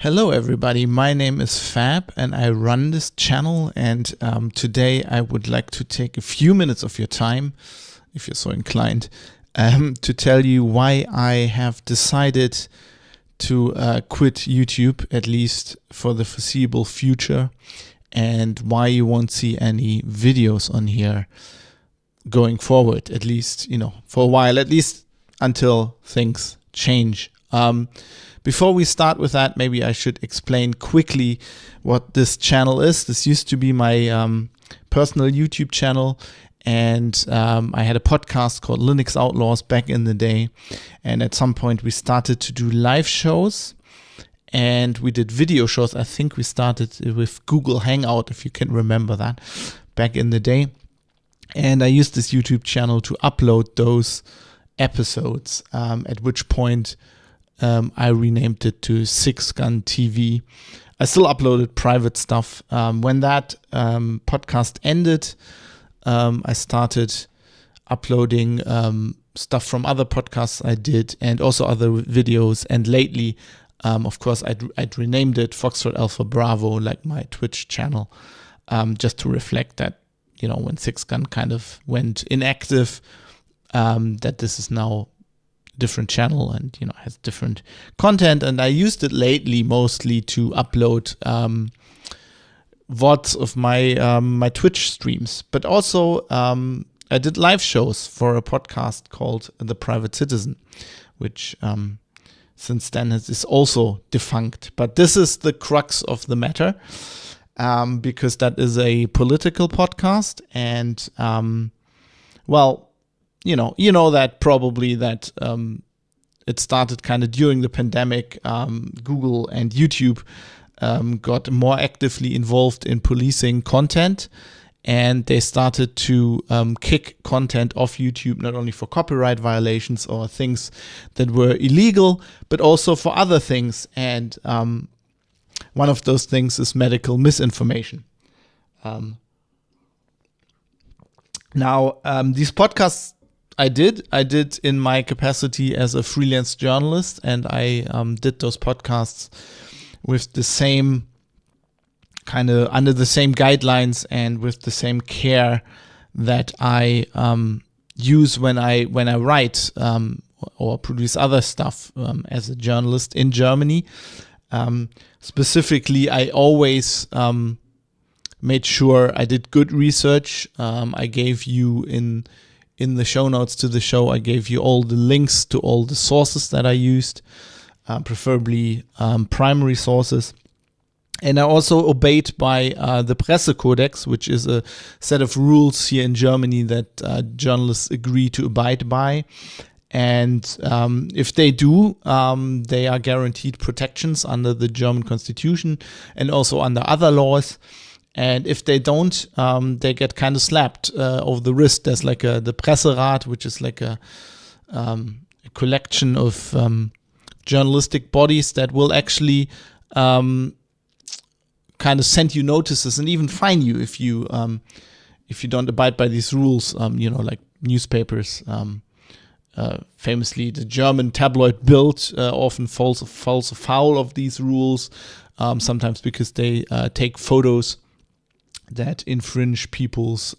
Hello everybody, my name is Fab and I run this channel, and today I would like to take a few minutes of your time, if you're so inclined, to tell you why I have decided to quit YouTube, at least for the foreseeable future, and why you won't see any videos on here going forward, at least, for a while, at least until things change. Before we start with that, maybe I should explain quickly what this channel is. This used to be my personal YouTube channel, and I had a podcast called Linux Outlaws back in the day. And at some point we started to do live shows, and we did video shows. I think we started with Google Hangout, if you can remember that, back in the day. And I used this YouTube channel to upload those episodes, at which point I renamed it to Six Gun TV. I still uploaded private stuff. When that podcast ended, I started uploading stuff from other podcasts I did, and also other videos. And lately, of course, I'd renamed it Foxtrot Alpha Bravo, like my Twitch channel, just to reflect that, when Six Gun kind of went inactive, that this is now different channel and has different content. And I used it lately mostly to upload VODs of my Twitch streams, but also I did live shows for a podcast called The Private Citizen, which since then is also defunct. But this is the crux of the matter, because that is a political podcast, and you know that probably that it started kind of during the pandemic. Google and YouTube got more actively involved in policing content, and they started to kick content off YouTube, not only for copyright violations or things that were illegal, but also for other things. And one of those things is medical misinformation. Now, these podcasts I did in my capacity as a freelance journalist, and I did those podcasts with the same kind of under the same guidelines and with the same care that I use when I write or produce other stuff as a journalist in Germany. Specifically, I always made sure I did good research. I gave you in the show notes to the show, I gave you all the links to all the sources that I used, preferably primary sources. And I also obeyed by the Pressekodex, which is a set of rules here in Germany that journalists agree to abide by. And if they do, they are guaranteed protections under the German Constitution and also under other laws. And if they don't, they get kind of slapped over the wrist. There's like the Presserat, which is like a collection of journalistic bodies that will actually kind of send you notices and even fine you if you don't abide by these rules. Like newspapers. Famously, the German tabloid Bild often falls afoul of these rules, sometimes because they take photos that infringe people's,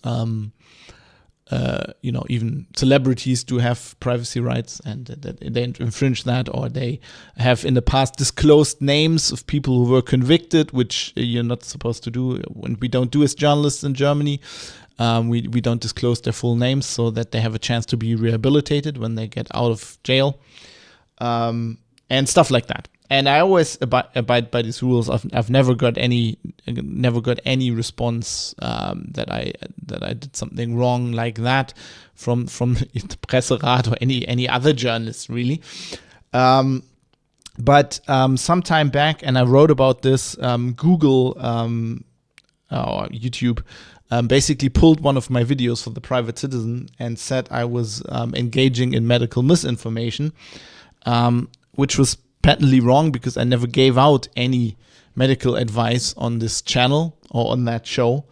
even celebrities do have privacy rights, and that they infringe that, or they have in the past disclosed names of people who were convicted, which you're not supposed to do. When we don't do as journalists in Germany, we don't disclose their full names so that they have a chance to be rehabilitated when they get out of jail, and stuff like that. And I always abide by these rules. I've never got any response that I did something wrong like that from the Presserat or any other journalist, really. But some time back, and I wrote about this, Google or YouTube basically pulled one of my videos for The Private Citizen and said I was engaging in medical misinformation, which was patently wrong because I never gave out any medical advice on this channel or on that show.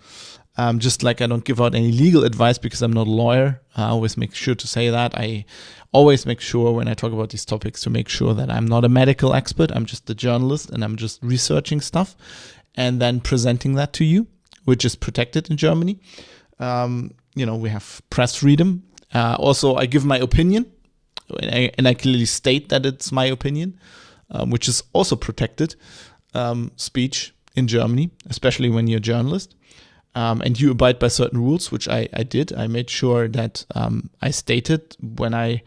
Just like I don't give out any legal advice because I'm not a lawyer. I always make sure to say that. I always make sure when I talk about these topics to make sure that I'm not a medical expert. I'm just a journalist and I'm just researching stuff and then presenting that to you, which is protected in Germany. We have press freedom. Also, I give my opinion and I clearly state that it's my opinion, which is also protected speech in Germany, especially when you're a journalist. And you abide by certain rules, which I did. I made sure that I stated when I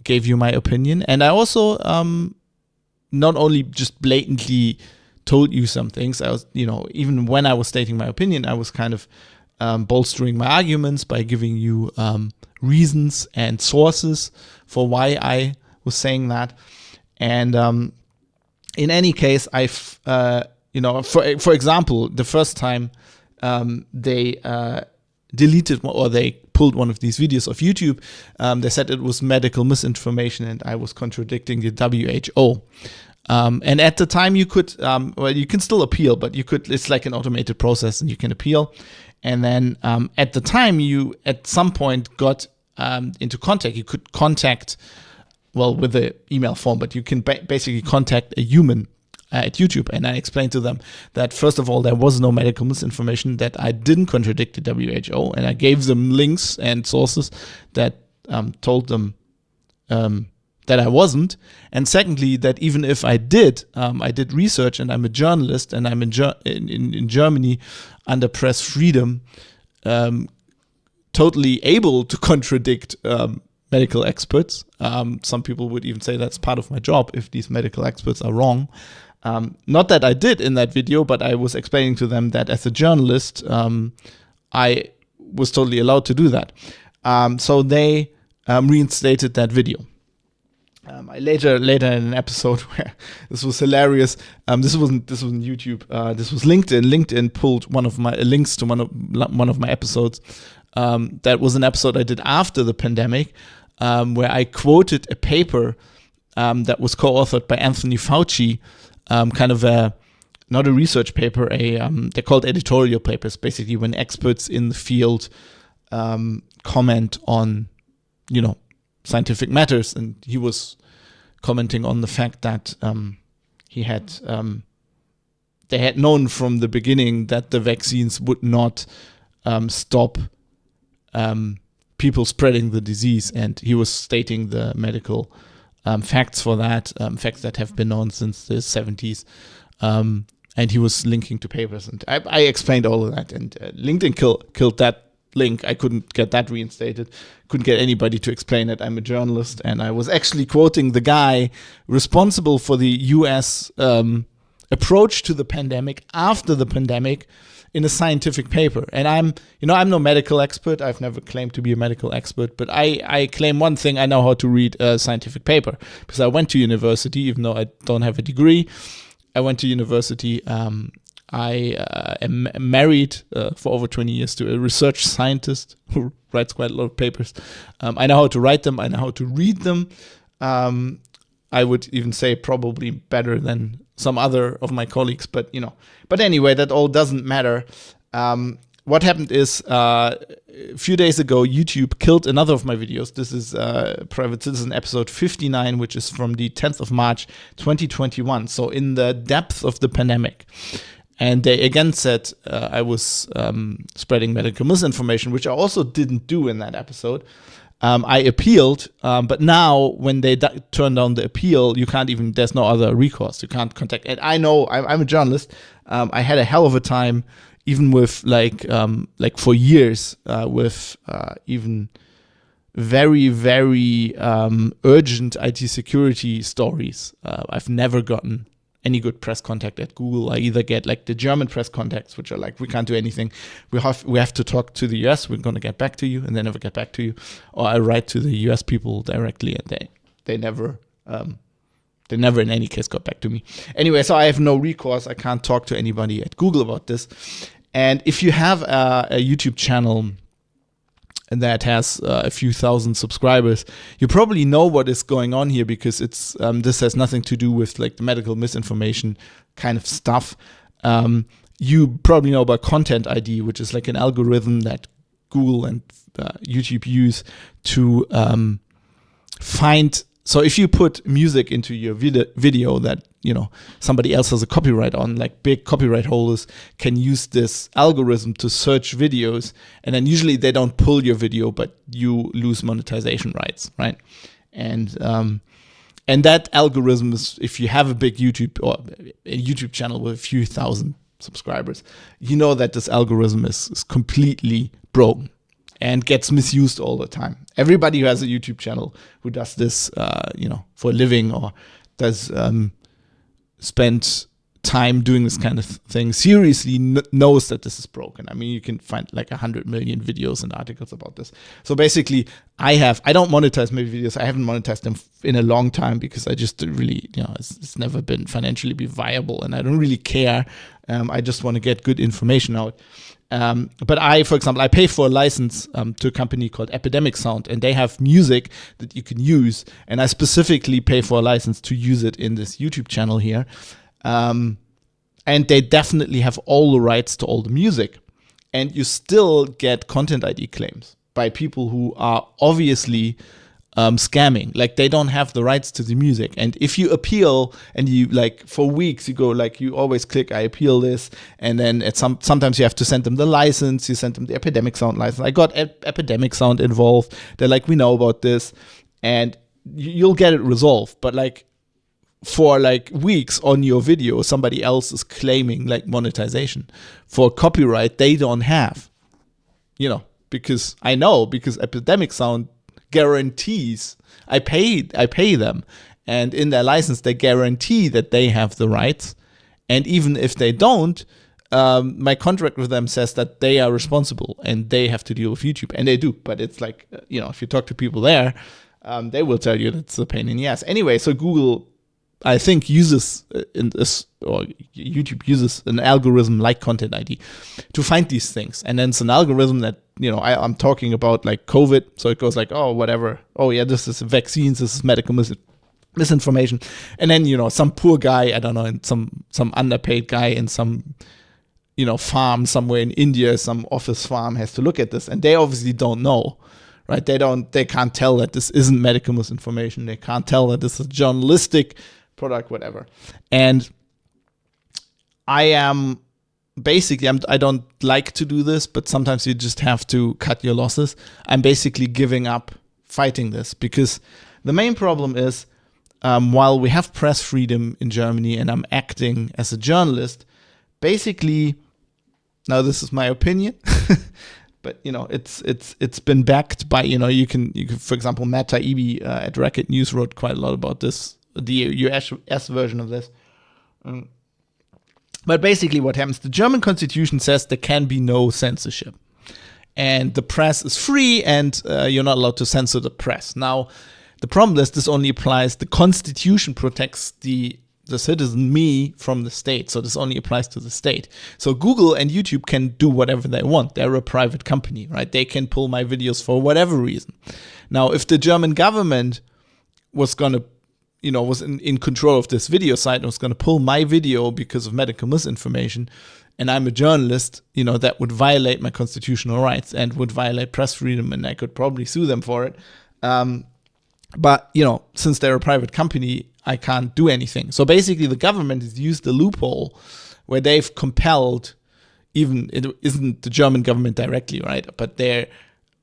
gave you my opinion. And I also not only just blatantly told you some things, I was, even when I was stating my opinion, I was kind of bolstering my arguments by giving you reasons and sources for why I was saying that. And in any case, for example, the first time they deleted or they pulled one of these videos off YouTube, they said it was medical misinformation and I was contradicting the WHO. And at the time you could, you can still appeal, but it's like an automated process and you can appeal. And then at the time you at some point got into contact. You could contact, with the email form, but you can basically contact a human at YouTube. And I explained to them that, first of all, there was no medical misinformation, that I didn't contradict the WHO. And I gave them links and sources that told them that I wasn't. And secondly, that even if I did research and I'm a journalist and I'm in Germany under press freedom, totally able to contradict medical experts. Some people would even say that's part of my job if these medical experts are wrong. Not that I did in that video, but I was explaining to them that as a journalist, I was totally allowed to do that. So they reinstated that video. I later in an episode where this was hilarious. This wasn't YouTube. This was LinkedIn. LinkedIn pulled one of my links to one of my episodes. That was an episode I did after the pandemic, where I quoted a paper that was co-authored by Anthony Fauci, kind of not a research paper. They're called editorial papers. Basically, when experts in the field comment on, scientific matters, and he was commenting on the fact that they had known from the beginning that the vaccines would not stop people spreading the disease, and he was stating the medical facts for that, facts that have been known since the 70s, and he was linking to papers, and I explained all of that, and LinkedIn killed that link. I couldn't get that reinstated, couldn't get anybody to explain it. I'm a journalist, and I was actually quoting the guy responsible for the US approach to the pandemic after the pandemic in a scientific paper. And I'm no medical expert. I've never claimed to be a medical expert, but I claim one thing: I know how to read a scientific paper because I went to university, even though I don't have a degree. I went to university. I am married for over 20 years to a research scientist who writes quite a lot of papers. I know how to write them. I know how to read them. I would even say probably better than some other of my colleagues, but But anyway, that all doesn't matter. What happened is a few days ago, YouTube killed another of my videos. This is Private Citizen episode 59, which is from the 10th of March, 2021. So in the depth of the pandemic. And they again said I was spreading medical misinformation, which I also didn't do in that episode. I appealed, but now when they turn down the appeal, there's no other recourse. You can't contact. And I know I'm a journalist. I had a hell of a time, even with like for years, with even very, very urgent IT security stories. I've never gotten any good press contact at Google. I either get like the German press contacts, which are like, we can't do anything. We have to talk to the US. We're going to get back to you, and they never get back to you. Or I write to the US people directly, and they never in any case got back to me. Anyway, so I have no recourse. I can't talk to anybody at Google about this. And if you have a YouTube channel that has a few thousand subscribers, you probably know what is going on here, because it's this has nothing to do with like the medical misinformation kind of stuff. you probably know about Content ID, which is like an algorithm that Google and YouTube use to find. So if you put music into your video that, somebody else has a copyright on, like big copyright holders can use this algorithm to search videos, and then usually they don't pull your video, but you lose monetization rights, right? And that algorithm is, if you have a big YouTube or a YouTube channel with a few thousand subscribers, you know that this algorithm is completely broken and gets misused all the time. Everybody who has a YouTube channel who does this, for a living or does spend time doing this kind of thing seriously knows that this is broken. I mean, you can find like 100 million videos and articles about this. So basically, I don't monetize my videos. I haven't monetized them in a long time because I just really, it's never been financially viable, and I don't really care. I just want to get good information out. But for example, I pay for a license to a company called Epidemic Sound, and they have music that you can use. And I specifically pay for a license to use it in this YouTube channel here. And they definitely have all the rights to all the music. And you still get Content ID claims by people who are obviously scamming. Like, they don't have the rights to the music. And if you appeal and you, like, for weeks you go, like, you always click I appeal this, and then sometimes you have to send them the license, you send them the Epidemic Sound license. I got Epidemic Sound involved. They're like, we know about this, and you'll get it resolved. But like, for like weeks on your video, somebody else is claiming like monetization for copyright they don't have, because Epidemic Sound guarantees I pay them, and in their license they guarantee that they have the rights, and even if they don't, my contract with them says that they are responsible and they have to deal with YouTube, and they do. But it's like, if you talk to people there, they will tell you that it's a pain in the ass. Anyway, so Google, I think, uses YouTube uses an algorithm like Content ID to find these things. And then it's an algorithm that, I'm talking about like COVID. So it goes like, oh, whatever. Oh, yeah, this is vaccines. This is medical misinformation. And then, some poor guy, I don't know, and some underpaid guy in some, farm somewhere in India, some office farm has to look at this. And they obviously don't know. Right? They can't tell that this isn't medical misinformation. They can't tell that this is journalistic product, whatever. And I am basically, I don't like to do this, but sometimes you just have to cut your losses. I'm basically giving up fighting this, because the main problem is, while we have press freedom in Germany and I'm acting as a journalist, basically, now this is my opinion, but it's been backed by, you can for example, Matt Taibbi at Racket News wrote quite a lot about this, the US version of this. But basically what happens, the German constitution says there can be no censorship, and the press is free, and you're not allowed to censor the press. Now, the problem is this only applies, the constitution protects the citizen, me, from the state. So this only applies to the state. So Google and YouTube can do whatever they want. They're a private company, right? They can pull my videos for whatever reason. Now, if the German government was going to, was in control of this video site and was going to pull my video because of medical misinformation, and I'm a journalist, that would violate my constitutional rights and would violate press freedom, and I could probably sue them for it. But, since they're a private company, I can't do anything. So basically the government has used the loophole where they've compelled, even it isn't the German government directly, right? But they're,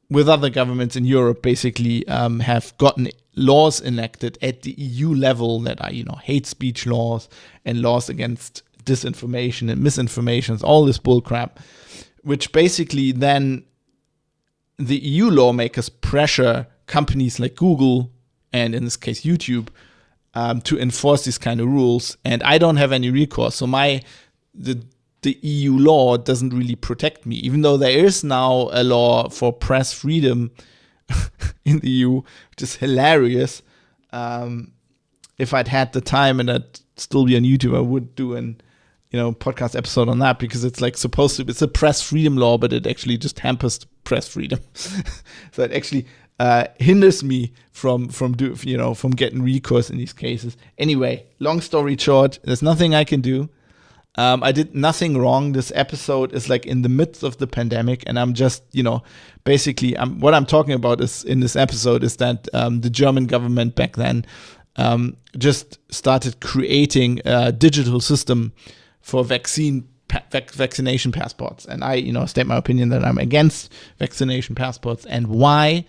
with other governments in Europe, basically have gotten laws enacted at the EU level that are, hate speech laws and laws against disinformation and misinformation, all this bullcrap, which basically then the EU lawmakers pressure companies like Google, and in this case YouTube, to enforce these kind of rules. And I don't have any recourse. So the EU law doesn't really protect me, even though there is now a law for press freedom in the EU, which is hilarious. If I'd had the time and I'd still be on YouTube, I would do an podcast episode on that, because it's like supposed to, it's a press freedom law, but it actually just hampers press freedom. So it actually hinders me from getting recourse in these cases. Anyway, long story short, there's nothing I can do. I did nothing wrong. This episode is like in the midst of the pandemic, and I'm just, basically, what I'm talking about is in this episode is that the German government back then just started creating a digital system for vaccination passports. And I, state my opinion that I'm against vaccination passports, and why.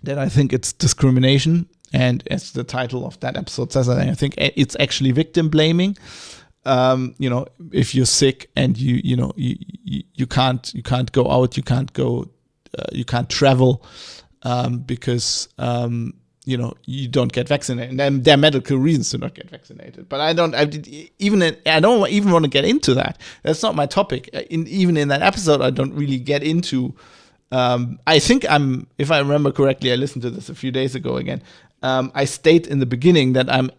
That I think it's discrimination. And as the title of that episode says, I think it's actually victim blaming. If you're sick and you can't go out, you can't travel because you don't get vaccinated. And then there are medical reasons to not get vaccinated. But I don't even want to get into that. That's not my topic. Even in that episode, I don't really get into. I think if I remember correctly, I listened to this a few days ago again. I state in the beginning that I'm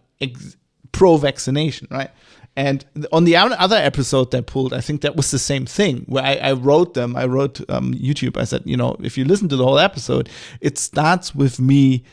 pro-vaccination, right? And on the other episode they pulled, I think that was the same thing, where I wrote YouTube. I said, if you listen to the whole episode, it starts with me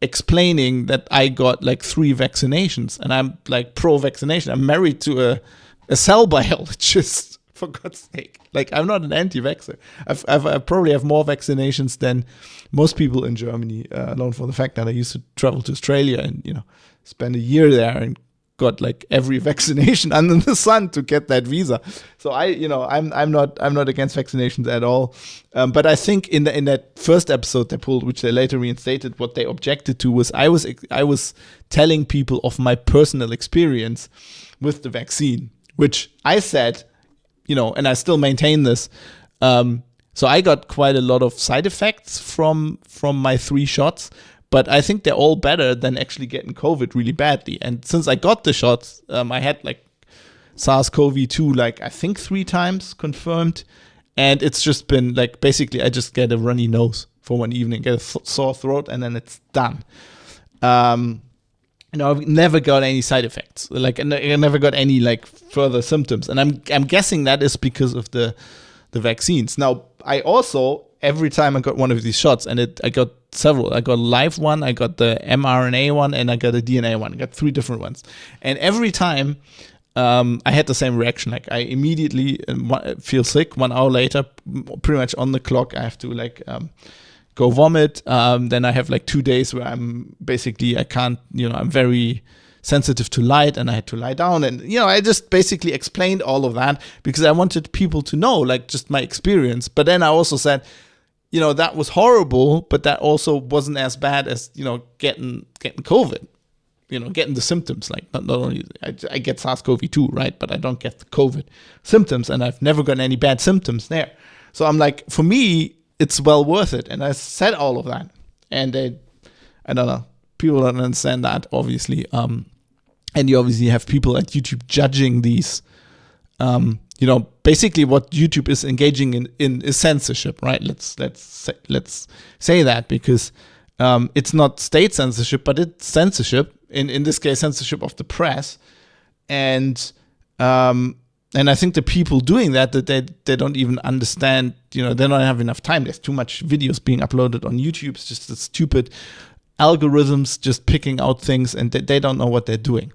explaining that I got like 3 vaccinations, and I'm like pro-vaccination. I'm married to a cell biologist, for God's sake. Like, I'm not an anti-vaxxer. I probably have more vaccinations than most people in Germany, alone for the fact that I used to travel to Australia and, spend a year there and got like every vaccination under the sun to get that visa. So I'm not against vaccinations at all. But I think in that first episode they pulled, which they later reinstated, what they objected to was I was telling people of my personal experience with the vaccine, which I said, and I still maintain this. So I got quite a lot of side effects from my 3 shots, but I think they're all better than actually getting COVID really badly. And since I got the shots, I had like SARS-CoV-2, like I think 3 times confirmed. And it's just been like, basically I just get a runny nose for one evening, get a sore throat, and then it's done. I've never got any side effects. Like, I never got any like further symptoms, and I'm guessing that is because of the vaccines. Now, I also, every time I got one of these shots, and I got several. I got a live one, I got the mRNA one, and I got a DNA one. I got 3 different ones, and every time I had the same reaction. Like, I immediately feel sick. 1 hour later, pretty much on the clock, I have to go vomit. Then I have like 2 days where I'm very sensitive to light, and I had to lie down. And, I just basically explained all of that because I wanted people to know, like, just my experience. But then I also said, that was horrible, but that also wasn't as bad as, getting COVID, getting the symptoms. Like, not only I get SARS-CoV-2, right? But I don't get the COVID symptoms, and I've never gotten any bad symptoms there. So I'm like, for me, it's well worth it. And I said all of that. And I don't know, people don't understand that, obviously. And you obviously have people at YouTube judging these. Basically what YouTube is engaging in is censorship, right? Let's say that, because it's not state censorship, but it's censorship. In this case, censorship of the press. And I think the people doing that they don't even understand, they don't have enough time. There's too much videos being uploaded on YouTube. It's just the stupid algorithms just picking out things, and they don't know what they're doing.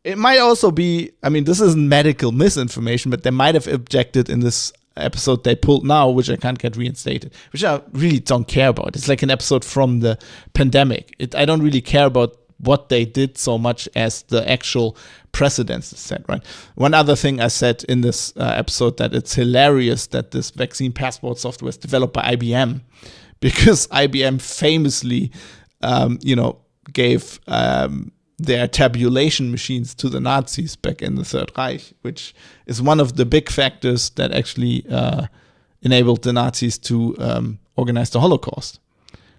It might also be, this isn't medical misinformation, but they might have objected in this episode they pulled now, which I can't get reinstated, which I really don't care about. It's like an episode from the pandemic. I don't really care about what they did so much as the actual precedents set, right? One other thing I said in this episode, that it's hilarious that this vaccine passport software is developed by IBM, because IBM famously, gave their tabulation machines to the Nazis back in the Third Reich, which is one of the big factors that actually enabled the Nazis to organize the Holocaust,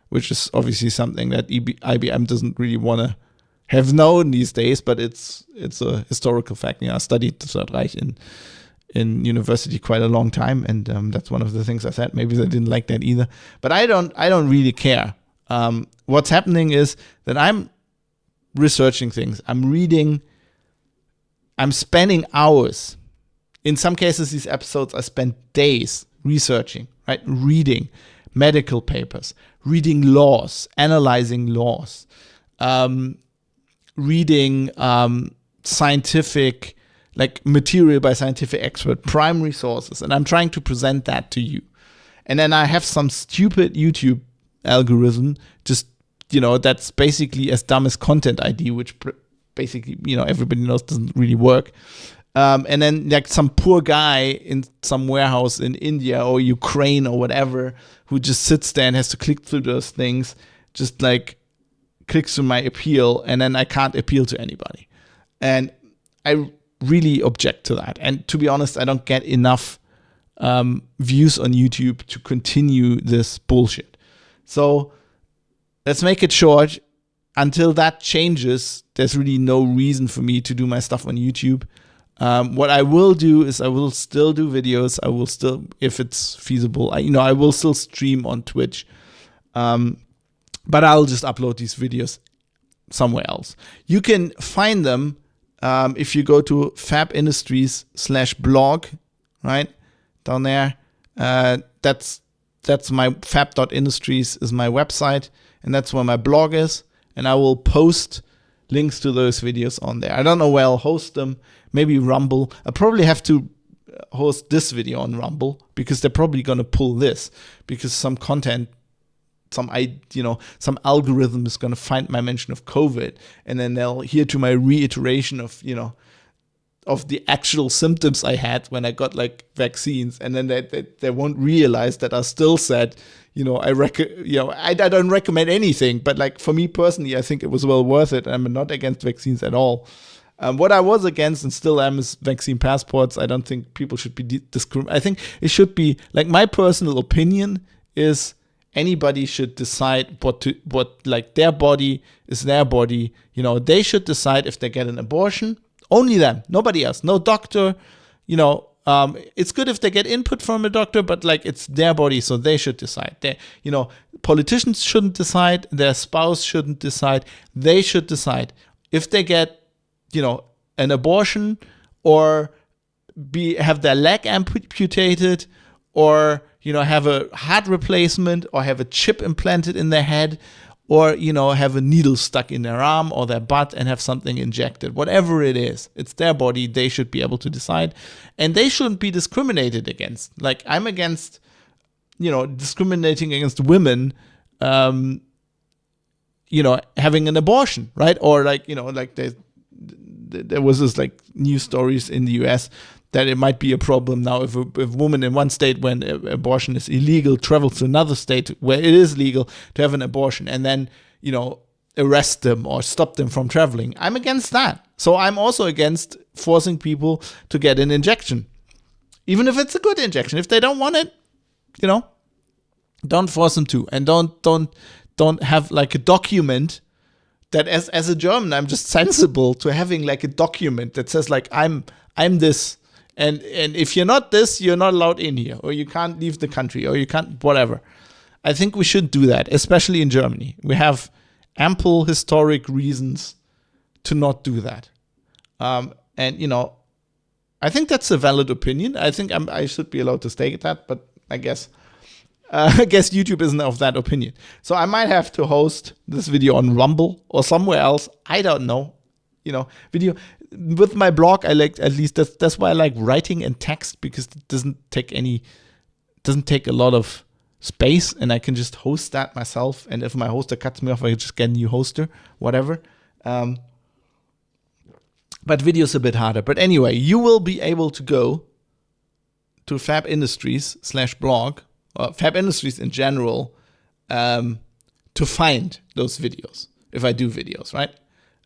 which is obviously something that IBM doesn't really want to have known these days, but it's a historical fact. I studied the Third Reich in university quite a long time, and that's one of the things I said. Maybe they didn't like that either, but I don't really care. What's happening is that I'm researching things, I'm reading, I'm spending hours. In some cases, these episodes I spent days researching, right? Reading medical papers, reading laws, analyzing laws, reading scientific, like material by scientific expert, primary sources, and I'm trying to present that to you. And then I have some stupid YouTube algorithm, just, that's basically as dumb as Content ID, which basically, everybody knows doesn't really work. And then like some poor guy in some warehouse in India or Ukraine or whatever, who just sits there and has to click through those things, just like clicks through my appeal, and then I can't appeal to anybody. And I really object to that. And to be honest, I don't get enough views on YouTube to continue this bullshit. So let's make it short. Until that changes, there's really no reason for me to do my stuff on YouTube. What I will do is I will still do videos. I will still, if it's feasible, I will still stream on Twitch. But I'll just upload these videos somewhere else. You can find them if you go to fabindustries/blog, right? Down there. That's my fab.industries is my website, and that's where my blog is. And I will post links to those videos on there. I don't know where I'll host them. Maybe Rumble. I'll probably have to host this video on Rumble, because they're probably going to pull this, because some content, some algorithm is going to find my mention of COVID, and then they'll hear to my reiteration of, of the actual symptoms I had when I got like vaccines, and then they won't realize that I still said, I don't recommend anything, but like for me personally, I think it was well worth it. I'm not against vaccines at all. What I was against and still am is vaccine passports. I don't think people should be discriminated. I think it should be, like, my personal opinion is anybody should decide what like their body is their body. They should decide if they get an abortion. Only them, nobody else, no doctor. It's good if they get input from a doctor, but like it's their body, so they should decide. Politicians shouldn't decide. Their spouse shouldn't decide. They should decide if they get, an abortion, or have their leg amputated, or have a heart replacement, or have a chip implanted in their head, or have a needle stuck in their arm or their butt and have something injected. Whatever it is, it's their body. They should be able to decide, and they shouldn't be discriminated against. Like, I'm against discriminating against women having an abortion, right? Or like there was this like news stories in the US that it might be a problem now if a woman in one state, when abortion is illegal, travels to another state where it is legal to have an abortion, and then, arrest them or stop them from traveling. I'm against that. So I'm also against forcing people to get an injection. Even if it's a good injection. If they don't want it, don't force them to. And don't have like a document that as a German, I'm just sensible to having like a document that says like, I'm this. And if you're not this, you're not allowed in here, or you can't leave the country, or you can't, whatever. I think we should do that, especially in Germany. We have ample historic reasons to not do that. And, I think that's a valid opinion. I think I should be allowed to state that, but I guess YouTube isn't of that opinion. So I might have to host this video on Rumble or somewhere else. I don't know. Video with my blog. I like, at least that's why I like writing and text, because it doesn't take a lot of space, and I can just host that myself. And if my hoster cuts me off, I just get a new hoster, whatever. But video's a bit harder. But anyway, you will be able to go to fabindustries/blog, or Fab Industries in general, to find those videos. If I do videos, right?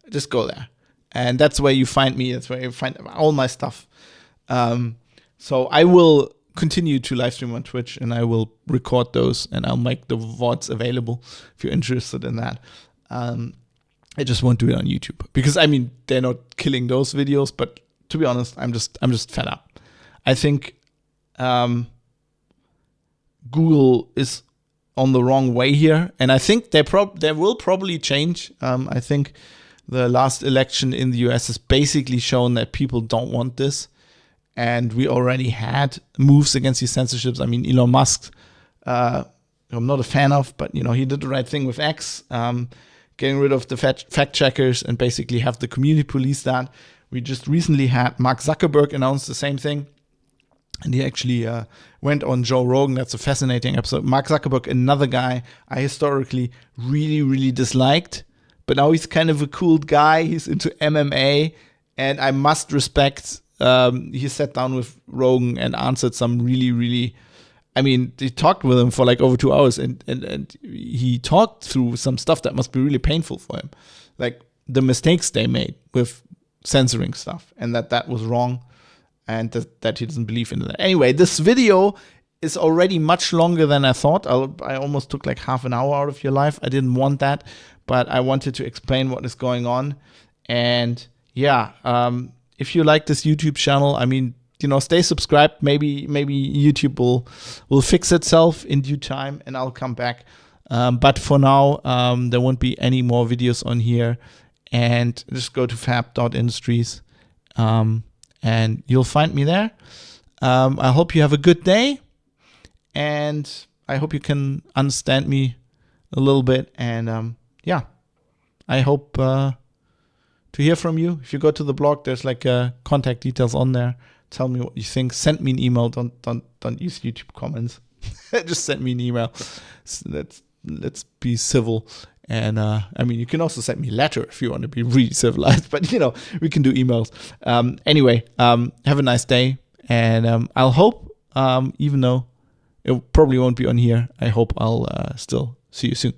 Just go there. And that's where you find me. That's where you find all my stuff. So I will continue to live stream on Twitch, and I will record those, and I'll make the VODs available if you're interested in that. I just won't do it on YouTube, because they're not killing those videos, but to be honest, I'm just fed up. I think Google is on the wrong way here, and I think they will probably change. I think the last election in the US has basically shown that people don't want this, and we already had moves against these censorships. Elon Musk, I'm not a fan of, but he did the right thing with X, getting rid of the fact checkers and basically have the community police that, We just recently had Mark Zuckerberg announce the same thing. And he actually went on Joe Rogan. That's a fascinating episode. Mark Zuckerberg, another guy I historically really, really disliked. But now he's kind of a cool guy. He's into MMA. And I must respect, he sat down with Rogan and answered some really, really, I mean, they talked with him for like over 2 hours. And he talked through some stuff that must be really painful for him. Like the mistakes they made with censoring stuff. And that was wrong. And that he doesn't believe in that. Anyway, this video is already much longer than I thought. I almost took like half an hour out of your life. I didn't want that, but I wanted to explain what is going on. And yeah, if you like this YouTube channel, I mean, you know, stay subscribed. Maybe YouTube will fix itself in due time, and I'll come back. But for now, there won't be any more videos on here. And just go to fab.industries. And you'll find me there. I hope you have a good day. And I hope you can understand me a little bit. And yeah, I hope to hear from you. If you go to the blog, there's like contact details on there. Tell me what you think. Send me an email. Don't use YouTube comments. Just send me an email. So let's be civil. And I mean, you can also send me a letter if you want to be really civilized, but you know, we can do emails. Anyway, have a nice day. And I'll hope, even though it probably won't be on here, I hope I'll still see you soon.